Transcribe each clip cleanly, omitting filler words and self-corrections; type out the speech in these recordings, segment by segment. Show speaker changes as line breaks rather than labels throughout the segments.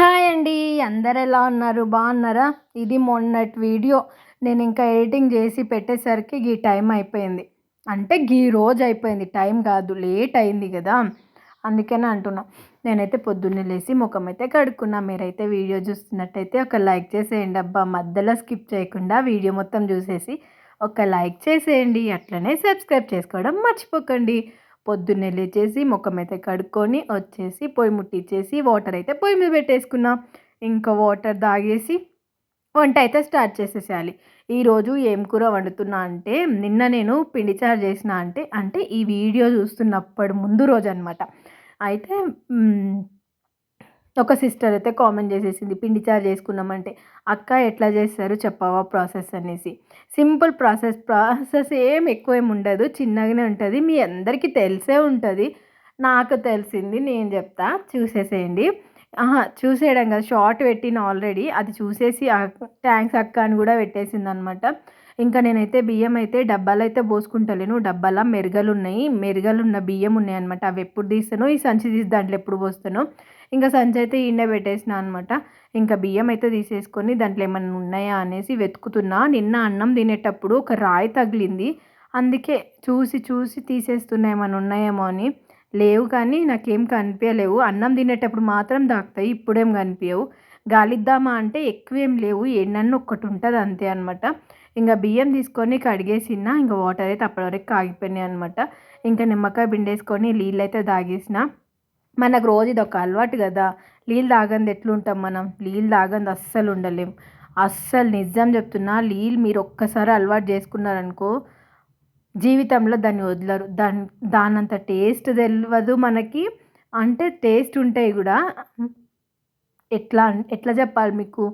Hi అండి. అందరెలా ఉన్నారు? బాగున్నారా? ఇది మొన్నటి వీడియో. నేనింకా ఎడిటింగ్ జేసి పెట్టేసరికి గీ టైం అయిపోయింది. అంటే గీ రోజు అయిపోయింది. టైం గాదు. లేట్ అయింది గదా! అందుకనే అంటున్నా. నేనైతే పొద్దున్నే లేసి మొఖమైతే కడుక్కున్నా. మీరైతే వీడియో చూస్తున్నట్టయితే ఒక లైక్ చేసేయండి అబ్బా! మధ్యలో స్కిప్ చేయకుండా వీడియో మొత్తం చూసేసి ఒక లైక్ చేసేయండి. అట్లనే సబ్స్క్రైబ్ చేసుకోవడం మర్చిపోకండి. పొద్దున్నే లేచేసి ముఖమైతే కడుక్కొని వచ్చేసి పొయ్యి ముట్టించేసి వాటర్ అయితే పొయ్యి మీద పెట్టేసుకున్నా. ఇంకా వాటర్ తాగేసి వంట అయితే స్టార్ట్ చేసేసేయాలి. ఈరోజు ఏం కూర వండుతున్నా అంటే నిన్న నేను పిండి చారు చేసిన అంటే ఈ వీడియో చూస్తున్నప్పుడు ముందు రోజు అనమాట. అయితే ఒక సిస్టర్ అయితే కామెంట్ చేసేసింది పిండి చారు చేసుకున్నామంటే, "అక్క ఎట్లా చేస్తారు చెప్పవా ప్రాసెస్" అనేసి. సింపుల్ ప్రాసెస్ ఏం ఎక్కువేమి ఉండదు. చిన్నగానే ఉంటది. మీ అందరికీ తెలిసే ఉంటది. నాకు తెలిసింది నేను చెప్తా. చూసేసేయండి. చూసేయడం కాదు, షార్ట్ పెట్టిన ఆల్రెడీ. అది చూసేసి థ్యాంక్స్ అక్క అని కూడా పెట్టేసిందనమాట. ఇంకా నేనైతే బియ్యం అయితే డబ్బాలో అయితే పోసుకుంటలేను. డబ్బాలో మెరగలున్నాయి. మెరగలున్న బియ్యం ఉన్నాయన్నమాట. అవి ఎప్పుడు తీస్తానో, ఈ సంచి తీసి దాంట్లో ఎప్పుడు పోస్తానో. ఇంకా సంచి అయితే ఈడనే పెట్టేసిన అనమాట. ఇంకా బియ్యం అయితే తీసేసుకొని దాంట్లో ఏమన్నా ఉన్నాయా అనేసి వెతుకుతున్నా. నిన్న అన్నం తినేటప్పుడు ఒక రాయి తగిలింది. అందుకే చూసి చూసి తీసేస్తున్నా ఏమన్నా ఉన్నాయేమో అని. లేవు కానీ నాకేం కనిపించలేవు. అన్నం తినేటప్పుడు మాత్రం తాకుతాయి. ఇప్పుడేం కనిపించవు. గాలిద్దామా అంటే ఎక్కువేం లేవు. ఎన్నన్నా ఒక్కటి ఉంటుంది అంతే అనమాట. ఇంకా బియ్యం తీసుకొని కడిగేసిన. ఇంకా వాటర్ అయితే అప్పటి వరకు కాగిపోయినాయి అనమాట. ఇంకా నిమ్మకాయ పిండేసుకొని నీళ్ళైతే తాగేసిన. మనకు రోజు ఇదొక అలవాటు కదా! నీళ్ళు తాగంది ఎట్లుంటాం మనం? నీళ్ళు తాగంది అస్సలు ఉండలేం. అస్సలు నిజం చెప్తున్నా. నీళ్ళు మీరు ఒక్కసారి అలవాటు చేసుకున్నారనుకో, జీవితంలో దాన్ని వదలరు. దానంత టేస్ట్ తెలవదు మనకి. అంటే టేస్ట్ ఉంటాయి కూడా. ఎట్లా చెప్పాలి మీకు?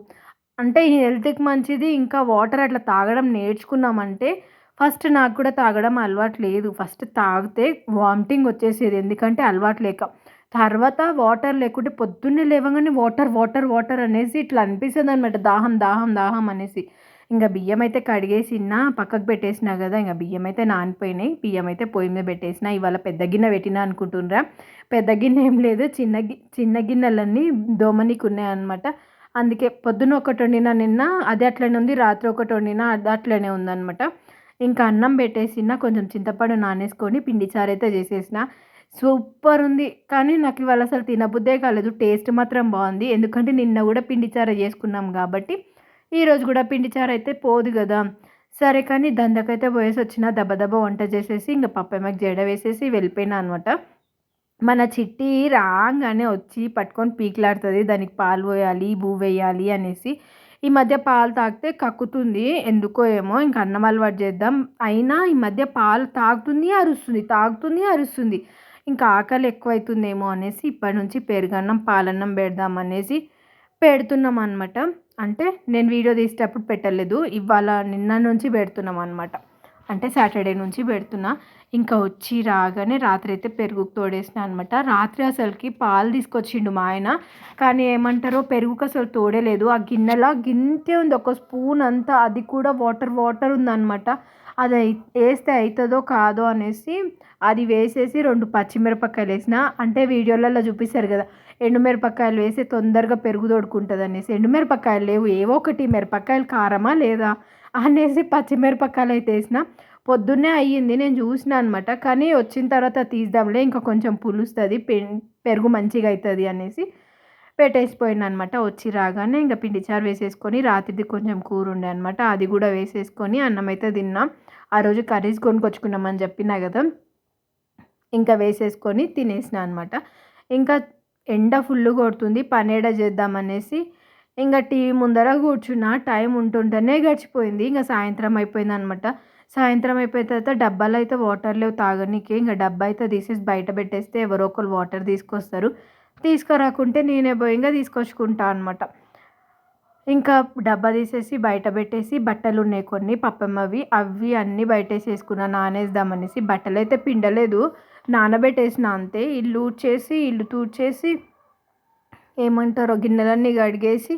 అంటే హెల్త్‌కి మంచిది. ఇంకా వాటర్ అట్లా తాగడం నేర్చుకున్నామంటే ఫస్ట్ నాకు కూడా తాగడం అలవాటు లేదు. ఫస్ట్ తాగితే వామిటింగ్ వచ్చేసేది. ఎందుకంటే అలవాటు లేక. తర్వాత వాటర్ లేకుంటే పొద్దున్నే లేవగానే వాటర్, వాటర్, వాటర్ అనేసి ఇట్లా అనిపిస్తదనమాట. దాహం, దాహం, దాహం అనేసి. ఇంక బియ్యం అయితే కడిగేసినా, పక్కకు పెట్టేసినా కదా! ఇంక బియ్యం అయితే నానిపోయినాయి. బియ్యం అయితే పొయ్యి మీద పెట్టేసినా. ఇవాళ పెద్ద గిన్నె పెట్టినా అనుకుంటుండ్రా? పెద్ద గిన్నె ఏం లేదు. చిన్న గిన్నెలన్నీ దోమనీకి ఉన్నాయన్నమాట. అందుకే పొద్దున ఒకటి వండినా నిన్న, అది అట్లనే ఉంది. రాత్రి ఒకటి వండినా అది అట్లనే ఉందనమాట. ఇంకా అన్నం పెట్టేసినా, కొంచెం చింతపండు నానేసుకొని పిండి చారైతే చేసేసిన. సూపర్ ఉంది. కానీ నాకు ఇవాళ అసలు తినబుద్దే కాలేదు. టేస్ట్ మాత్రం బాగుంది. ఎందుకంటే నిన్న కూడా పిండి చారు చేసుకున్నాం కాబట్టి ఈరోజు కూడా పిండి చారు అయితే పోదు కదా! సరే కానీ దందకైతే పోయేసొచ్చిన. దబ దబ వంట చేసేసి ఇంక పప్పేమకి జడ వేసేసి వెళ్ళిపోయినా అనమాట. మన చిట్టి రాంగానే వచ్చి పట్టుకొని పీకులాడుతది. దానికి పాలు పోయాలి, బువ్వెయ్యాలి అనేసి. ఈ మధ్య పాలు తాగితే కక్కుతుంది. ఎందుకో ఏమో! ఇంక అన్నం అలవాటు చేద్దాం. అయినా ఈ మధ్య పాలు తాగుతుంది, అరుస్తుంది. తాగుతుంది, అరుస్తుంది. ఇంకా ఆకలి ఎక్కువైతుందేమో అనేసి ఇప్పటి నుంచి పెరుగన్నం, పాలన్నం పెడదామనేసి పెడుతున్నామనమాట. అంటే నేను వీడియో తీసేటప్పుడు పెట్టలేదు. ఇవాళ నిన్న నుంచి పెడుతున్నామనమాట. అంటే సాటర్డే నుంచి పెడుతున్నా. ఇంకా వచ్చి రాగానే రాత్రి అయితే పెరుగుకి తోడేసిన అనమాట. రాత్రి అసలుకి పాలు తీసుకొచ్చిండు మా ఆయన. కానీ ఏమంటారో పెరుగుకి అసలు తోడేలేదు. ఆ గిన్నెలో గింతే ఉంది. ఒక స్పూన్ అంతా, అది కూడా వాటర్ వాటర్ ఉందనమాట. అది వేస్తే అవుతుందో కాదో అనేసి అది వేసేసి 2 పచ్చిమిరపకాయలు వేసిన. అంటే వీడియోలలో చూపిస్తారు కదా, ఎండుమిరపకాయలు వేసి తొందరగా పెరుగు తోడుకుంటుంది అనేసి. ఎండుమిరపకాయలు లేవు. ఏవో ఒకటి మిరపకాయలు కారమా లేదా అనేసి పచ్చిమిరపకాయలు అయితే వేసిన. పొద్దున్నే అయ్యింది. నేను చూసిన అనమాట. కానీ వచ్చిన తర్వాత తీద్దాంలే, ఇంకా కొంచెం పులుస్తుంది, పెరుగు మంచిగా అవుతుంది అనేసి పెట్టేసిపోయిన అనమాట. వచ్చి రాగానే ఇంకా పిండి చారు వేసేసుకొని, రాత్రిది కొంచెం కూర ఉండే అనమాట, అది కూడా వేసేసుకొని అన్నం అయితే తిన్నాం. ఆ రోజు కర్రీస్ కొనుక్కొచ్చుకున్నామని చెప్పినా కదా, ఇంకా వేసేసుకొని తినేసిన అనమాట. ఇంకా ఎండ ఫుల్ కొడుతుంది. పనేడ చేద్దామనేసి ఇంకా టీవీ ముందర కూర్చున్నా. టైం ఉంటుంటేనే గడిచిపోయింది. ఇంకా సాయంత్రం అయిపోయిందనమాట. సాయంత్రం అయిపోయిన తర్వాత డబ్బాలో అయితే వాటర్ లేవు తాగనీకి. ఇంకా డబ్బా అయితే తీసేసి బయట పెట్టేస్తే ఎవరో ఒకరు వాటర్ తీసుకొస్తారు. తీసుకురాకుంటే నేనే పోయి ఇంకా తీసుకొచ్చుకుంటా అనమాట. ఇంకా డబ్బా తీసేసి బయట పెట్టేసి బట్టలు ఉన్నాయి కొన్ని పప్పమ్మవి, అవి అన్నీ బయటేసేసుకున్నా నానేద్దామనేసి. బట్టలైతే పిండలేదు, నానబెట్టేసిన అంతే. ఇల్లు తూడ్చేసి ఏమంటారో గిన్నెలన్నీ కడిగేసి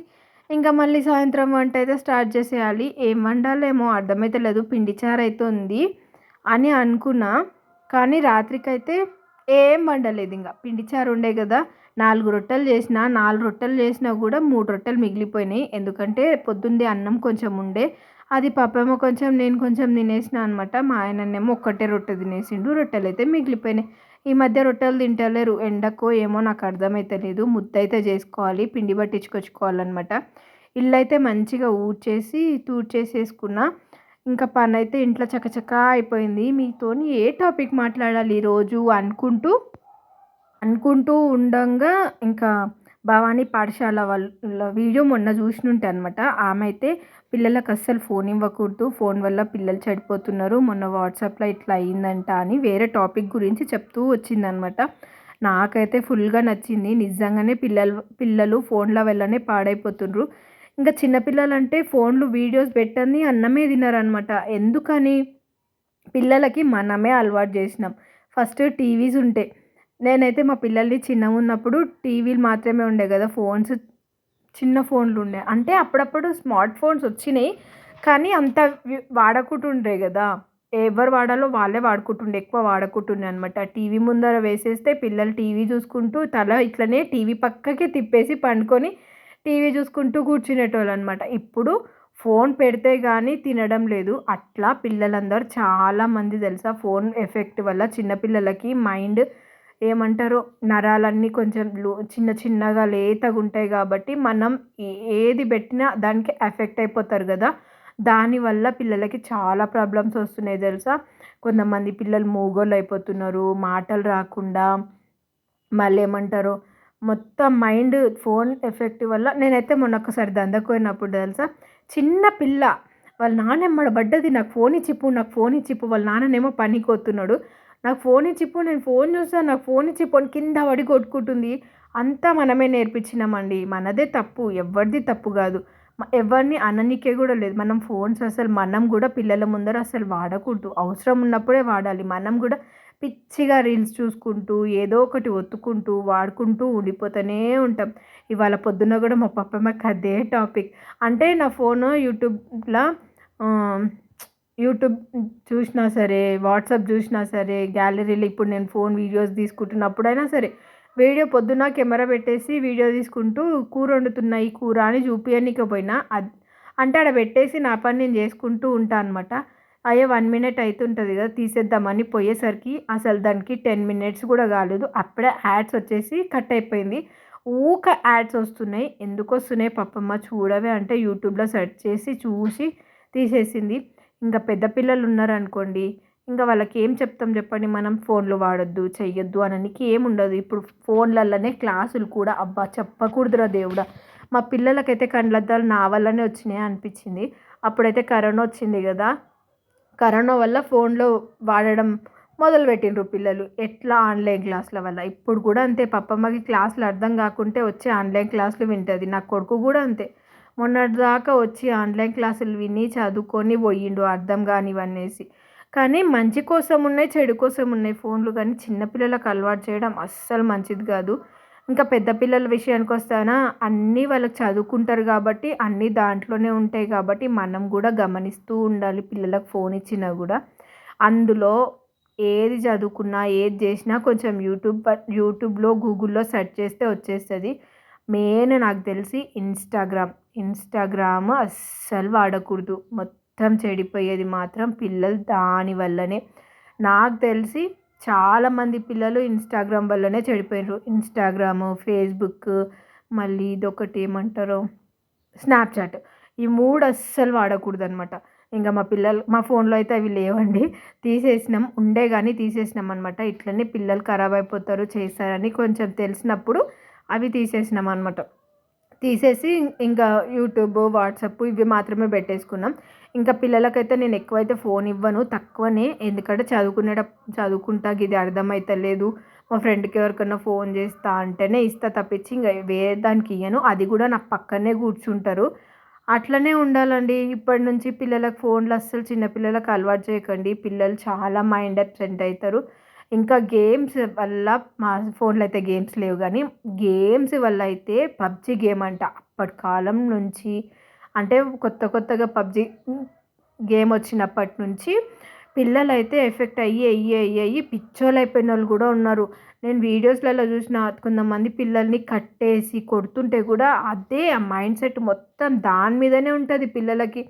ఇంకా మళ్ళీ సాయంత్రం వంట అయితే స్టార్ట్ చేసేయాలి. ఏం వండాలేమో అర్థమైతే లేదు. పిండి చారు అయితే ఉంది అని అనుకున్నా, కానీ రాత్రికైతే ఏం వండలేదు. ఇంకా పిండి చారు ఉండే కదా, 4 రొట్టెలు చేసినా, 4 రొట్టెలు చేసినా గూడా 3 రొట్టెలు మిగిలిపోయినాయి. ఎందుకంటే పొద్దున్నది అన్నం కొంచెం ఉండే. అది పప్పేమో కొంచెం, నేను కొంచెం తినేసినా అనమాట. మా ఆయననేమో ఒక్కటే రొట్టె తినేసిండు. రొట్టెలైతే మిగిలిపోయినాయి. ఈ మధ్య రొట్టెలు తింటలేరు. ఎండకో ఏమో నాకు అర్థమైతలేదు. ముద్దయితే చేసుకోవాలి. పిండి పట్టించుకొచ్చుకోవాలనమాట. ఇల్లయితే మంచిగా ఊడ్చేసి, తూడ్చేసేసుకున్నా. ఇంకా పనైతే ఇంట్లో చకచకా అయిపోయింది. మీతోని ఏ టాపిక్ మాట్లాడాలి ఈరోజు అనుకుంటూ ఉండంగా ఇంకా భవానీ పాఠశాల వాళ్ళ వీడియో మొన్న చూసినుంటే అనమాట. ఆమె అయితే పిల్లలకు అస్సలు ఫోన్ ఇవ్వకూడదు, ఫోన్ వల్ల పిల్లలు చెడిపోతున్నారు, మొన్న వాట్సాప్లో ఇట్లా అయిందంట అని వేరే టాపిక్ గురించి చెప్తూ వచ్చిందనమాట. నాకైతే ఫుల్గా నచ్చింది. నిజంగానే పిల్లలు ఫోన్ల వల్లనే పాడైపోతుండ్రు. ఇంకా చిన్నపిల్లలంటే ఫోన్లు వీడియోస్ పెట్టంది అన్నమే తినరనమాట. ఎందుకని? పిల్లలకి మనమే అలవాటు చేసినాం. ఫస్ట్ టీవీస్ ఉంటే, నేనైతే మా పిల్లల్ని చిన్నగున్నప్పుడు టీవీలు మాత్రమే ఉండే కదా, ఫోన్స్ చిన్న ఫోన్లు ఉండే. అంటే అప్పుడప్పుడు స్మార్ట్ ఫోన్స్ వచ్చినాయి, కానీ అంత వాడకుంటుండే కదా. ఎవరు వాడాలో వాళ్ళే వాడుకుంటుండే, ఎక్కువ వాడకుంటుండే అనమాట. టీవీ ముందర వేసేస్తే పిల్లలు టీవీ చూసుకుంటూ తల ఇట్లనే టీవీ పక్కకి తిప్పేసి పండుకొని టీవీ చూసుకుంటూ కూర్చునేటోళ్ళు అనమాట. ఇప్పుడు ఫోన్ పెడితే గానీ తినడం లేదు. అట్లా పిల్లలందరూ చాలామంది తెలుసా, ఫోన్ ఎఫెక్ట్ వల్ల చిన్నపిల్లలకి మైండ్ ఏమంటారు, నరాలన్నీ కొంచెం చిన్న చిన్నగా లేతగుంటాయి కాబట్టి మనం ఏది పెట్టినా దానికి ఎఫెక్ట్ అయిపోతారు కదా. దానివల్ల పిల్లలకి చాలా ప్రాబ్లమ్స్ వస్తున్నాయి తెలుసా. కొంతమంది పిల్లలు మూగోళ్ళు అయిపోతున్నారు, మాటలు రాకుండా. మళ్ళీ ఏమంటారు, మొత్తం మైండ్ ఫోన్ ఎఫెక్ట్ వల్ల. నేనైతే మొన్న ఒకసారి దందకు పోయినప్పుడు తెలుసా, చిన్న పిల్ల వాళ్ళ నాన్న ఎమ్మడ పడ్డది, నాకు ఫోన్ ఇచ్చిప్పు, నాకు ఫోన్ ఇచ్చిప్పు. వాళ్ళ నాన్ననేమో పనికి పోతున్నాడు, నాకు ఫోన్ ఇచ్చిప్పు, నేను ఫోన్ చూస్తాను, నాకు ఫోన్ ఇచ్చిప్పు అని కింద పడి కొట్టుకుంటుంది. అంతా మనమే నేర్పించినామండి. మనదే తప్పు, ఎవరిది తప్పు కాదు. ఎవరిని అననీకే కూడా లేదు. మనం ఫోన్స్ అసలు మనం కూడా పిల్లల ముందర అసలు వాడకూడదు. అవసరం ఉన్నప్పుడే వాడాలి. మనం కూడా పిచ్చిగా రీల్స్ చూసుకుంటూ ఏదో ఒకటి ఒత్తుకుంటూ వాడుకుంటూ ఉండిపోతూనే ఉంటాం. ఇవాళ పొద్దున్న కూడా మా పప్పమ్మకి అదే టాపిక్. అంటే నా ఫోను యూట్యూబ్ చూసినా సరే, వాట్సాప్ చూసినా సరే, గ్యాలరీలో ఇప్పుడు నేను ఫోన్ వీడియోస్ తీసుకుంటున్నప్పుడైనా సరే, వీడియో పొద్దున్న కెమెరా పెట్టేసి వీడియో తీసుకుంటూ కూర వండుతున్నా, ఈ కూర అని చూపియనీకి పోయినా. అంటే ఆడ పెట్టేసి నా పని నేను చేసుకుంటూ ఉంటా అనమాట. అయ్యో 1 మినిట్ అయితుంటుంది కదా, తీసేద్దామని పోయేసరికి అసలు దానికి 10 మినిట్స్ కూడా కాలేదు. అప్పుడే యాడ్స్ వచ్చేసి కట్ అయిపోయింది. యాడ్స్ వస్తున్నాయి. ఎందుకు వస్తున్నాయి పప్పమ్మ చూడవే అంటే యూట్యూబ్లో సెర్చ్ చేసి చూసి తీసేసింది. ఇంకా పెద్ద పిల్లలు ఉన్నారనుకోండి, ఇంకా వాళ్ళకి ఏం చెప్తాం చెప్పండి. మనం ఫోన్లు వాడొద్దు, చెయ్యొద్దు అననికి ఏముండదు. ఇప్పుడు ఫోన్లలోనే క్లాసులు కూడా, అబ్బా చెప్పకూడదురా దేవుడా. మా పిల్లలకైతే కళ్ళద్దాలు నా వల్లనే వచ్చినాయి అనిపించింది. అప్పుడైతే కరోనా వచ్చింది కదా, కరోనా వల్ల ఫోన్లో వాడడం మొదలుపెట్టిండ్రు పిల్లలు. ఎట్లా? ఆన్లైన్ క్లాసుల వల్ల. ఇప్పుడు కూడా అంతే, పప్పమ్మకి క్లాసులు అర్థం కాకుంటే వచ్చి ఆన్లైన్ క్లాసులు వింటుంది. నా కొడుకు కూడా అంతే, మొన్నటిదాకా వచ్చి ఆన్లైన్ క్లాసులు విని చదువుకొని పోయిండు అర్థం కానివనేసి. కానీ మంచి కోసం ఉన్నాయి, చెడు కోసం ఉన్నాయి ఫోన్లు. కానీ చిన్నపిల్లలకు అలవాటు చేయడం అస్సలు మంచిది కాదు. ఇంకా పెద్ద పిల్లల విషయానికి వస్తానా, అన్నీ వాళ్ళకి చదువుకుంటారు కాబట్టి అన్నీ దాంట్లోనే ఉంటాయి కాబట్టి మనం కూడా గమనిస్తూ ఉండాలి. పిల్లలకు ఫోన్ ఇచ్చినా కూడా అందులో ఏది చదువుకున్నా ఏది చేసినా కొంచెం యూట్యూబ్లో గూగుల్లో సెర్చ్ చేస్తే వచ్చేస్తుంది. మెయిన్ నాకు తెలిసి ఇన్స్టాగ్రామ్ అస్సలు వాడకూడదు. మొత్తం చెడిపోయేది మాత్రం పిల్లలు దాని వల్లనే. నాకు తెలిసి చాలామంది పిల్లలు ఇన్స్టాగ్రామ్ వల్లనే చెడిపోయినారు. ఇన్స్టాగ్రాము, ఫేస్బుక్, మళ్ళీ ఇదొకటి ఏమంటారు, స్నాప్చాట్. ఈ 3 అస్సలు వాడకూడదనమాట. ఇంకా మా ఫోన్లో అయితే అవి లేవండి, తీసేసినాం. ఉండే కానీ తీసేసినాం అనమాట. ఇట్లనే పిల్లలు ఖరాబ్ అయిపోతారు చేస్తారని కొంచెం తెలిసినప్పుడు అవి తీసేసినాం అనమాట. తీసేసి ఇంకా యూట్యూబ్, వాట్సాప్ ఇవి మాత్రమే పెట్టేసుకున్నాం. ఇంకా పిల్లలకైతే నేను ఎక్కువైతే ఫోన్ ఇవ్వను, తక్కువనే. ఎందుకంటే చదువుకుంటా ఇది అర్థమైతలేదు, మా ఫ్రెండ్కి ఎవరికన్నా ఫోన్ చేస్తా అంటేనే ఇస్తా తప్పించి ఇంకా వేరే దానికి ఇయ్యను. అది కూడా నాకు పక్కనే కూర్చుంటారు. అట్లనే ఉండాలండి. ఇప్పటి నుంచి పిల్లలకు ఫోన్లు అస్సలు చిన్న పిల్లలకు అలవాటు చేయకండి. పిల్లలు చాలా మైండ్ అప్సెట్ అవుతారు. ఇంకా గేమ్స్ వల్ల, మా ఫోన్లో అయితే గేమ్స్ లేవు కానీ గేమ్స్ వల్ల అయితే పబ్జి గేమ్ అంట, అప్పటి కాలం నుంచి, అంటే కొత్తగా పబ్జి గేమ్ వచ్చినప్పటి నుంచి పిల్లలైతే ఎఫెక్ట్ అయ్యి పిచ్చోళ్ళు అయిపోయిన వాళ్ళు కూడా ఉన్నారు. నేను వీడియోస్లలో చూసిన కొంతమంది పిల్లల్ని కట్టేసి కొడుతుంటే కూడా అదే ఆ మైండ్ సెట్ మొత్తం దాని మీదనే ఉంటుంది పిల్లలకి.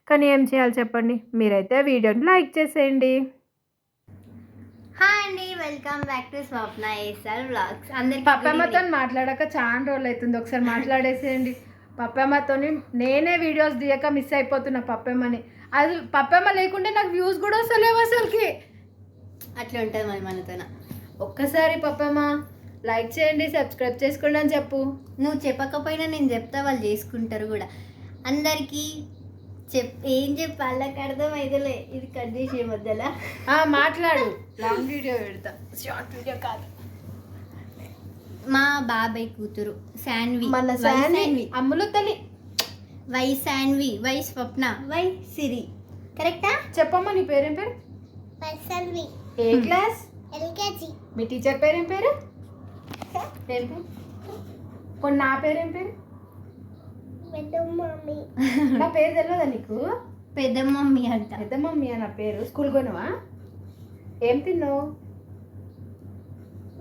కానీ ఏం చేయాలి చెప్పండి? మీరైతే వీడియోని లైక్ చేసేయండి.
హాయ్ అండి, welcome back to Swapna ASR vlogs. అందరికి
పప్పమ్మతో మాట్లాడాక చాలా రోజులు అవుతుంది, ఒకసారి మాట్లాడేసేయండి. పప్పమ్మతోని నేనే వీడియోస్ తీయక మిస్ అయిపోతున్నా పప్పమ్మని. అది పప్పమ్మ లేకుంటే నాకు వ్యూస్ కూడా వస్తలేవు అసలుకి.
అట్లా ఉంటుంది మరి మనతోన.
ఒక్కసారి పప్పమ్మ లైక్ చేయండి, సబ్స్క్రైబ్ చేసుకోండి అని చెప్పు.
నువ్వు చెప్పకపోయినా నేను చెప్తా, వాళ్ళు చేసుకుంటారు కూడా. అందరికీ ఏం చెప్పి వాళ్ళకి అర్థం అయితలే. ఇది కట్ చేసే మధ్యలో
మాట్లాడు. లాంగ్ వీడియో పెడతా, షార్ట్ వీడియో కాదు.
మా బాబాయ్ కూతురు శాన్వి,
మన శాన్వి అమ్ములు తల్లి.
వై శాన్వి, వై స్వప్న, వై సిరి. కరెక్టా?
చెప్పమ్మా, నీ పేరేం పేరు?
శాన్వి.
ఏ క్లాస్?
ఎల్కేజీ.
మీ టీచర్ పేరేం పేరు? ఏం పేరు? కొన్ని నా పేరేం పేరు? నా పేరు తెలియదా నీకు?
పెద్ద మమ్మీ అంట.
పెద్ద మమ్మీ నా పేరు. స్కూల్ పోయినావా? ఏం తిన్నావు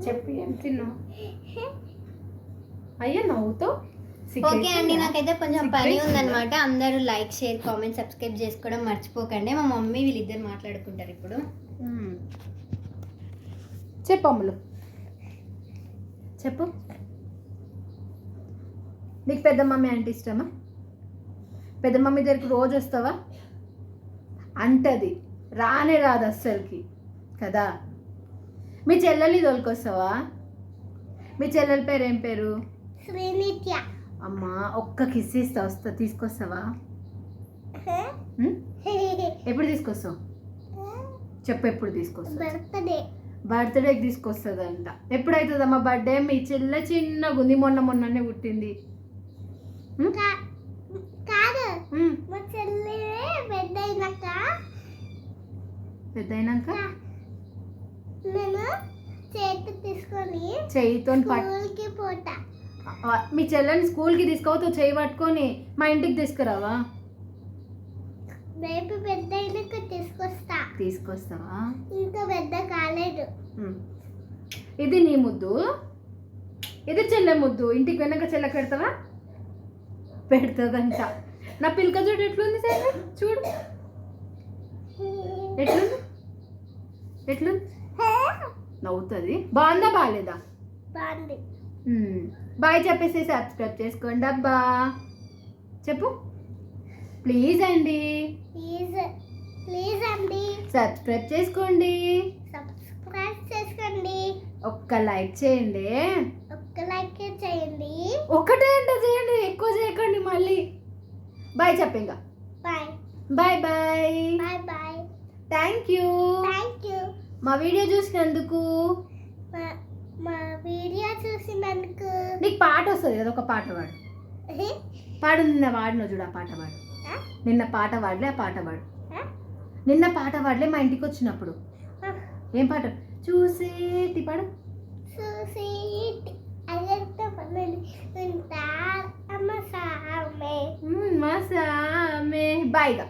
చెప్పి? ఏం తిన్నావు? అయ్యా నవ్వుతో.
ఓకే అండి, నాకైతే కొంచెం పని ఉందన్నమాట. అందరూ లైక్, షేర్, కామెంట్, సబ్స్క్రైబ్ చేసుకోవడం మర్చిపోకండి. మా మమ్మీ వీళ్ళిద్దరు మాట్లాడుకుంటారు ఇప్పుడు.
చెప్పు అమ్ములు, చెప్పు. నీకు పెద్ద మమ్మీ అంటే ఇష్టమా? పెద్ద మమ్మీ దగ్గరికి రోజు వస్తావా? అంటది, రానే రాదు అస్సలకి కదా. మీ చెల్లెల్ని తోలుకొస్తావా? మీ చెల్లెల పేరు ఏం పేరు?
శ్రీనిత్య.
అమ్మా ఒక్క కిస్ ఇస్తా, వస్తా, తీసుకొస్తావా? ఎప్పుడు తీసుకొస్తావు చెప్పు, ఎప్పుడు తీసుకొస్తావు? బర్త్డేకి తీసుకొస్తుందంట. ఎప్పుడైతుందమ్మా బర్త్డే? మీ చెల్లె చిన్నగా ఉంది, మొన్ననే పుట్టింది. పెద్దయినాక చెయ్యితో
పోతా.
మీ చెల్లెని స్కూల్కి తీసుకోవద్దు, చెయ్యి పట్టుకొని మా ఇంటికి తీసుకురావా?
రేపు పెద్ద
తీసుకొస్తావా?
ఇంకా పెద్ద కాలేదు.
ఇది నీ ముద్దు, ఇది చెల్లె ముద్దు. ఇంటికి వెనక చెల్లె పెడతావా? పెడుతుందంట. నా పిల్లక చూడు ఎట్లుంది సరే, చూడు ఎట్లుంది, ఎట్లుంది, నవ్వుతుంది. బాగుందా బాగాలేదా?
బాగుంది.
బాయ్ చెప్పేసి సబ్స్క్రైబ్ చేసుకోండి అబ్బా. చెప్పు ప్లీజ్ అండి.
ప్లీజ్ అండి,
సబ్స్క్రైబ్ చేసుకోండి.
సబ్స్క్రైబ్ చేసుకోండి.
ఒక్క లైక్ చేయండి.
ఒక్క లైక్ చేయండి.
ఒకటే అంటే చేయండి, ఎక్కువ చేయకండి మళ్ళీ. బాయ్ చెప్పు ఇంకా.
Bye
bye bye
bye bye.
Thank you. మా వీడియో చూసినందుకు.
మా వీడియో చూసినందుకు.
నీకు పాట వస్తుంది కదా, ఒక పాట పాడు. పాడు. నిన్న వాడిన చూడు, ఆ పాట పాడు. నిన్న పాట పాడలే, ఆ పాట పాడు. నిన్న పాట పాడలే మా ఇంటికి వచ్చినప్పుడు. ఏం పాట? చూసేటి పాడు.
చూసేటి
మసామే. బాయ్గా.